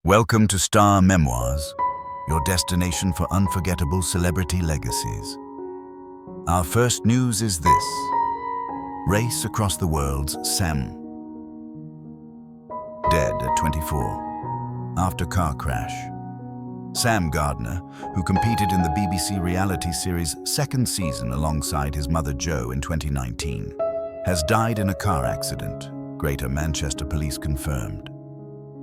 Welcome to Star Memoirs, your destination for unforgettable celebrity legacies. Our first news is this. Race across the world's Sam. Dead at 24, after car crash. Sam Gardiner, who competed in the BBC reality series' second season alongside his mother Jo in 2019, has died in a car accident, Greater Manchester Police confirmed.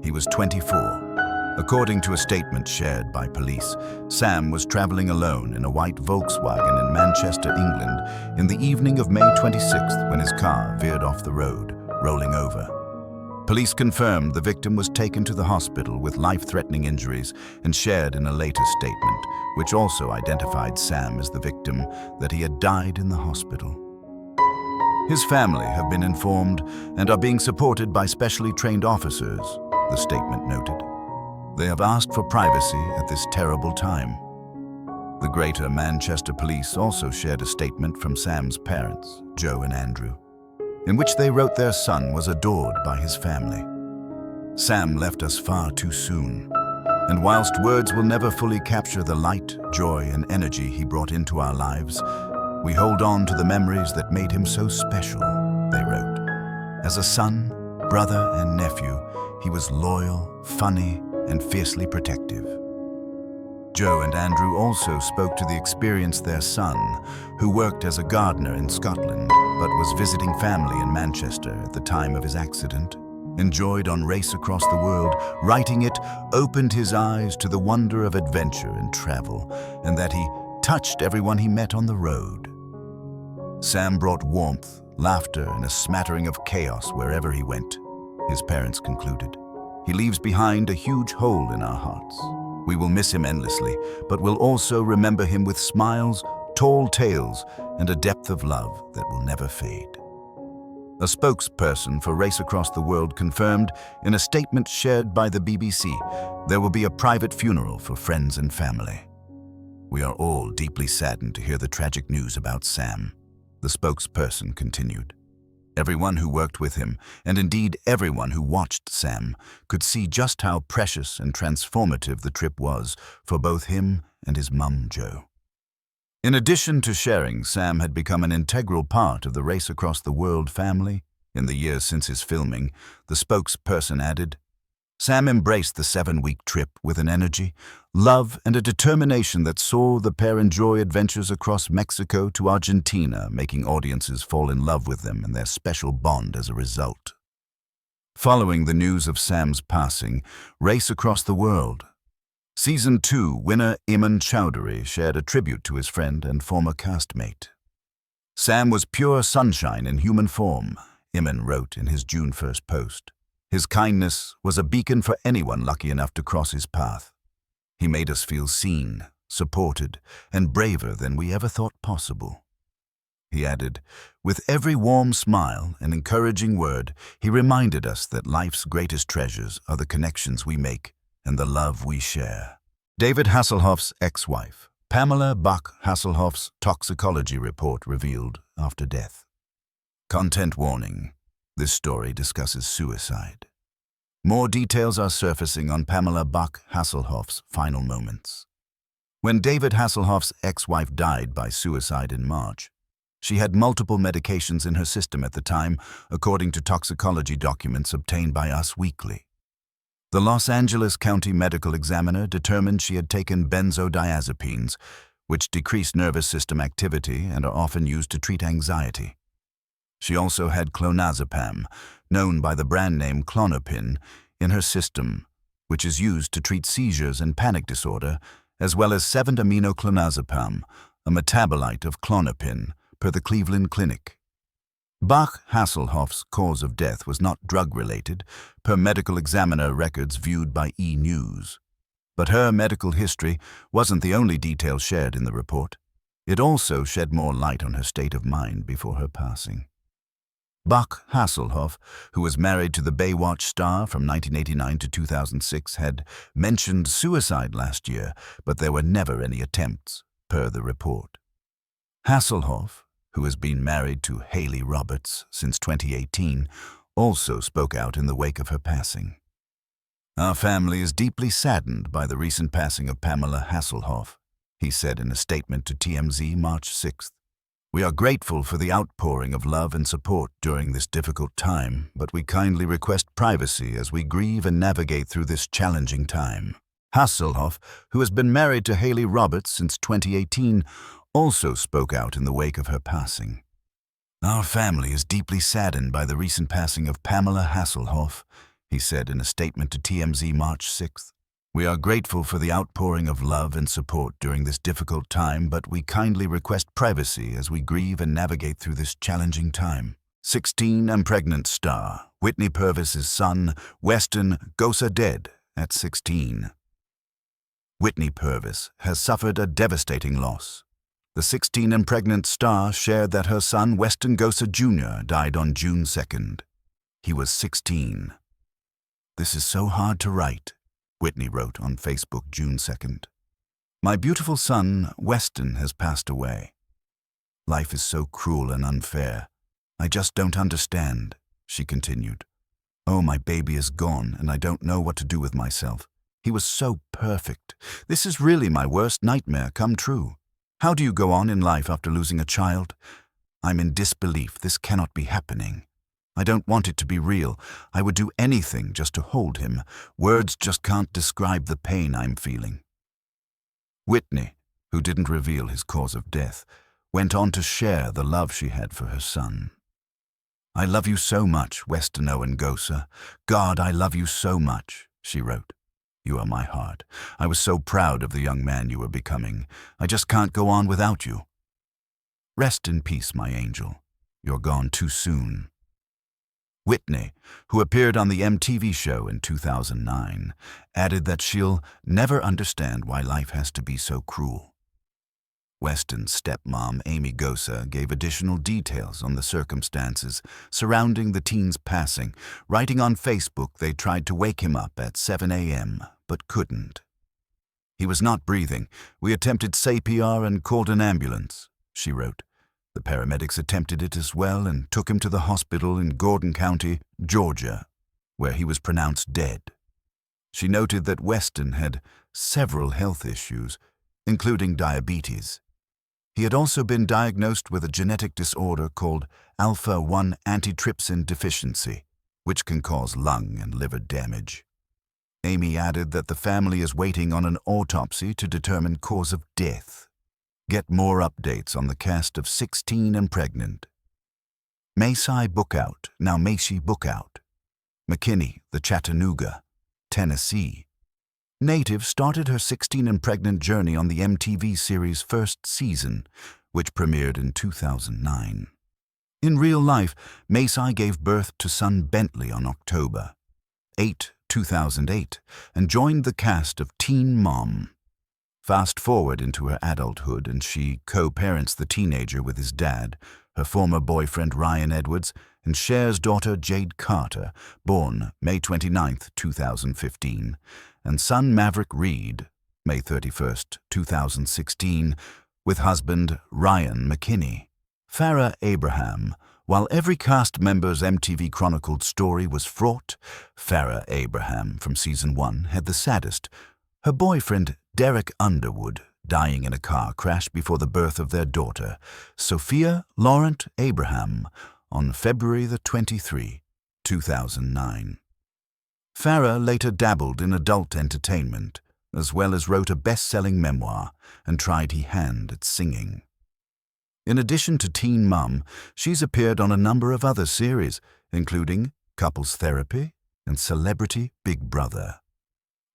He was 24. According to a statement shared by police, Sam was traveling alone in a white Volkswagen in Manchester, England, in the evening of May 26th when his car veered off the road, rolling over. Police confirmed the victim was taken to the hospital with life-threatening injuries and shared in a later statement, which also identified Sam as the victim, that he had died in the hospital. His family have been informed and are being supported by specially trained officers, the statement noted. They have asked for privacy at this terrible time. The Greater Manchester Police also shared a statement from Sam's parents, Jo and Andrew, in which they wrote their son was adored by his family. Sam left us far too soon, and whilst words will never fully capture the light, joy, and energy he brought into our lives, we hold on to the memories that made him so special, they wrote. As a son, brother, and nephew, he was loyal, funny, and fiercely protective. Jo and Andrew also spoke to the experience their son, who worked as a gardener in Scotland but was visiting family in Manchester at the time of his accident, enjoyed on Race Across the World. Writing it opened his eyes to the wonder of adventure and travel, and that he touched everyone he met on the road. Sam brought warmth, laughter, and a smattering of chaos wherever he went, his parents concluded. He leaves behind a huge hole in our hearts. We will miss him endlessly, but will also remember him with smiles, tall tales, and a depth of love that will never fade. A spokesperson for Race Across the World confirmed in a statement shared by the BBC there will be a private funeral for friends and family. We are all deeply saddened to hear the tragic news about Sam, the spokesperson continued. Everyone who worked with him, and indeed everyone who watched Sam, could see just how precious and transformative the trip was for both him and his mum, Jo. In addition to sharing Sam had become an integral part of the Race Across the World family in the years since his filming, the spokesperson added, Sam embraced the 7-week trip with an energy, love, and a determination that saw the pair enjoy adventures across Mexico to Argentina, making audiences fall in love with them and their special bond as a result. Following the news of Sam's passing, Race Across the World, Season 2 winner Iman Chowdhury shared a tribute to his friend and former castmate. Sam was pure sunshine in human form, Iman wrote in his June 1st post. His kindness was a beacon for anyone lucky enough to cross his path. He made us feel seen, supported, and braver than we ever thought possible. He added, with every warm smile and encouraging word, he reminded us that life's greatest treasures are the connections we make and the love we share. David Hasselhoff's ex-wife, Pamela Bach-Hasslehoff's toxicology report revealed after death. Content warning. This story discusses suicide. More details are surfacing on Pamela Bach-Hasslehoff's final moments. When David Hasselhoff's ex-wife died by suicide in March, she had multiple medications in her system at the time, according to toxicology documents obtained by Us Weekly. The Los Angeles County Medical Examiner determined she had taken benzodiazepines, which decrease nervous system activity and are often used to treat anxiety. She also had clonazepam, known by the brand name Klonopin, in her system, which is used to treat seizures and panic disorder, as well as 7-aminoclonazepam, a metabolite of Klonopin, per the Cleveland Clinic. Bach-Hasslehoff's cause of death was not drug-related, per medical examiner records viewed by E! News. But her medical history wasn't the only detail shared in the report. It also shed more light on her state of mind before her passing. Bach-Hasslehoff, who was married to the Baywatch star from 1989 to 2006, had mentioned suicide last year, but there were never any attempts, per the report. Hasselhoff, who has been married to Haley Roberts since 2018, also spoke out in the wake of her passing. Our family is deeply saddened by the recent passing of Pamela Hasselhoff, he said in a statement to TMZ March 6th. We are grateful for the outpouring of love and support during this difficult time, but we kindly request privacy as we grieve and navigate through this challenging time. Hasselhoff, who has been married to Haley Roberts since 2018, also spoke out in the wake of her passing. Our family is deeply saddened by the recent passing of Pamela Hasselhoff, he said in a statement to TMZ March 6th. We are grateful for the outpouring of love and support during this difficult time, but we kindly request privacy as we grieve and navigate through this challenging time. 16 and pregnant star Whitney Purvis's son, Weston Gosa, dead at 16. Whitney Purvis has suffered a devastating loss. The 16 and pregnant star shared that her son, Weston Gosa Jr., died on June 2nd. He was 16. This is so hard to write, Whitney wrote on Facebook June 2nd. My beautiful son, Weston, has passed away. Life is so cruel and unfair. I just don't understand, she continued. Oh, my baby is gone, and I don't know what to do with myself. He was so perfect. This is really my worst nightmare come true. How do you go on in life after losing a child? I'm in disbelief. This cannot be happening. I don't want it to be real. I would do anything just to hold him. Words just can't describe the pain I'm feeling. Whitney, who didn't reveal his cause of death, went on to share the love she had for her son. I love you so much, Weston Owen Gosa. God, I love you so much, she wrote. You are my heart. I was so proud of the young man you were becoming. I just can't go on without you. Rest in peace, my angel. You're gone too soon. Whitney, who appeared on the MTV show in 2009, added that she'll never understand why life has to be so cruel. Weston's stepmom, Amy Gosa, gave additional details on the circumstances surrounding the teen's passing, writing on Facebook they tried to wake him up at 7 a.m., but couldn't. He was not breathing. We attempted CPR and called an ambulance, she wrote. The paramedics attempted it as well and took him to the hospital in Gordon County, Georgia, where he was pronounced dead. She noted that Weston had several health issues, including diabetes. He had also been diagnosed with a genetic disorder called alpha-1 antitrypsin deficiency, which can cause lung and liver damage. Amy added that the family is waiting on an autopsy to determine cause of death. Get more updates on the cast of 16 and Pregnant. Macy Bookout, now Macy Bookout. McKinney, the Chattanooga, Tennessee. Native started her 16 and Pregnant journey on the MTV series' first season, which premiered in 2009. In real life, Macy gave birth to son Bentley on October 8, 2008, and joined the cast of Teen Mom. Fast forward into her adulthood, and she co-parents the teenager with his dad, her former boyfriend Ryan Edwards, and shares daughter Jade Carter, born May 29, 2015, and son Maverick Reed, May 31, 2016, with husband Ryan McKinney. Farrah Abraham. While every cast member's MTV chronicled story was fraught, Farrah Abraham from season 1 had the saddest. Her boyfriend, Derek Underwood, dying in a car crash before the birth of their daughter, Sophia Laurent Abraham, on February 23, 2009. Farrah later dabbled in adult entertainment, as well as wrote a best-selling memoir and tried her hand at singing. In addition to Teen Mom, she's appeared on a number of other series, including Couples Therapy and Celebrity Big Brother.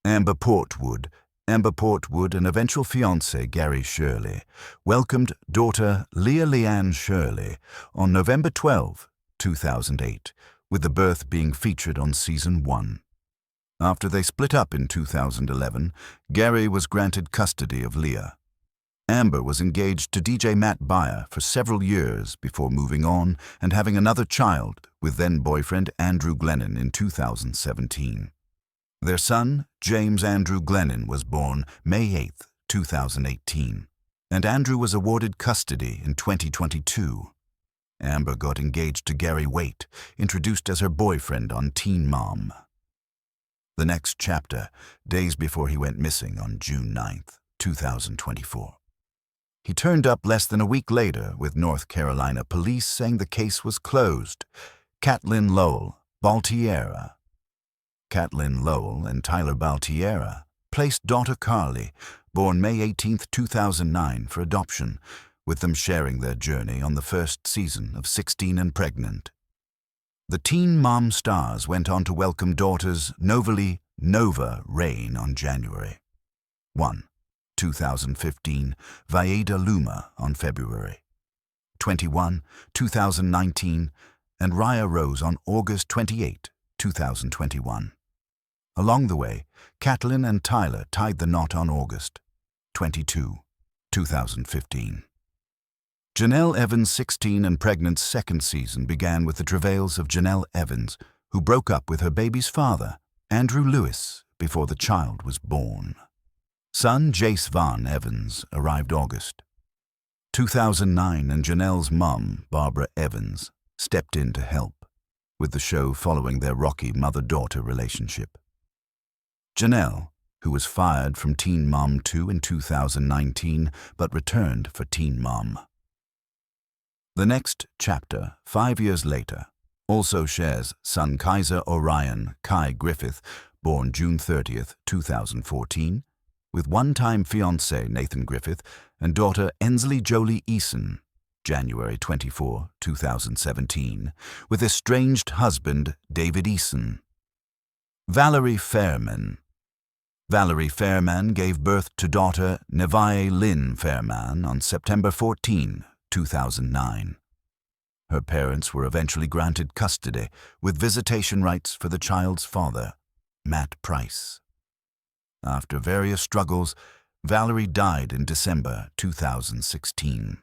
Amber Portwood and eventual fiancé Gary Shirley welcomed daughter Leah Leanne Shirley on November 12, 2008, with the birth being featured on season 1. After they split up in 2011, Gary was granted custody of Leah. Amber was engaged to DJ Matt Beyer for several years before moving on and having another child with then-boyfriend Andrew Glennon in 2017. Their son, James Andrew Glennon, was born May 8, 2018, and Andrew was awarded custody in 2022. Amber got engaged to Gary Waite, introduced as her boyfriend on Teen Mom. The next chapter, days before he went missing on June 9th, 2024. He turned up less than a week later with North Carolina police saying the case was closed. Katlyn Lowell, Baltierra. Katlyn Lowell and Tyler Baltierra placed daughter Carly, born May 18, 2009, for adoption, with them sharing their journey on the first season of 16 and Pregnant. The Teen Mom stars went on to welcome daughters Nova Rain on January 1, 2015, Vieda Luma on February 21, 2019, and Raya Rose on August 28, 2021. Along the way, Katlyn and Tyler tied the knot on August 22, 2015. Janelle Evans' 16 and Pregnant's second season began with the travails of Janelle Evans, who broke up with her baby's father, Andrew Lewis, before the child was born. Son Jace Vaughn Evans arrived August 2009, and Janelle's mom, Barbara Evans, stepped in to help, with the show following their rocky mother-daughter relationship. Janelle, who was fired from Teen Mom 2 in 2019 but returned for Teen Mom. The next chapter, 5 years later, also shares son Kaiser Orion Kai Griffith, born June 30, 2014, with one-time fiancé Nathan Griffith and daughter Ensley Jolie Eason, January 24, 2017, with estranged husband David Eason. Valerie Fairman. Valerie Fairman gave birth to daughter Nevaeh Lynn Fairman on September 14, 2009. Her parents were eventually granted custody with visitation rights for the child's father, Matt Price. After various struggles, Valerie died in December 2016.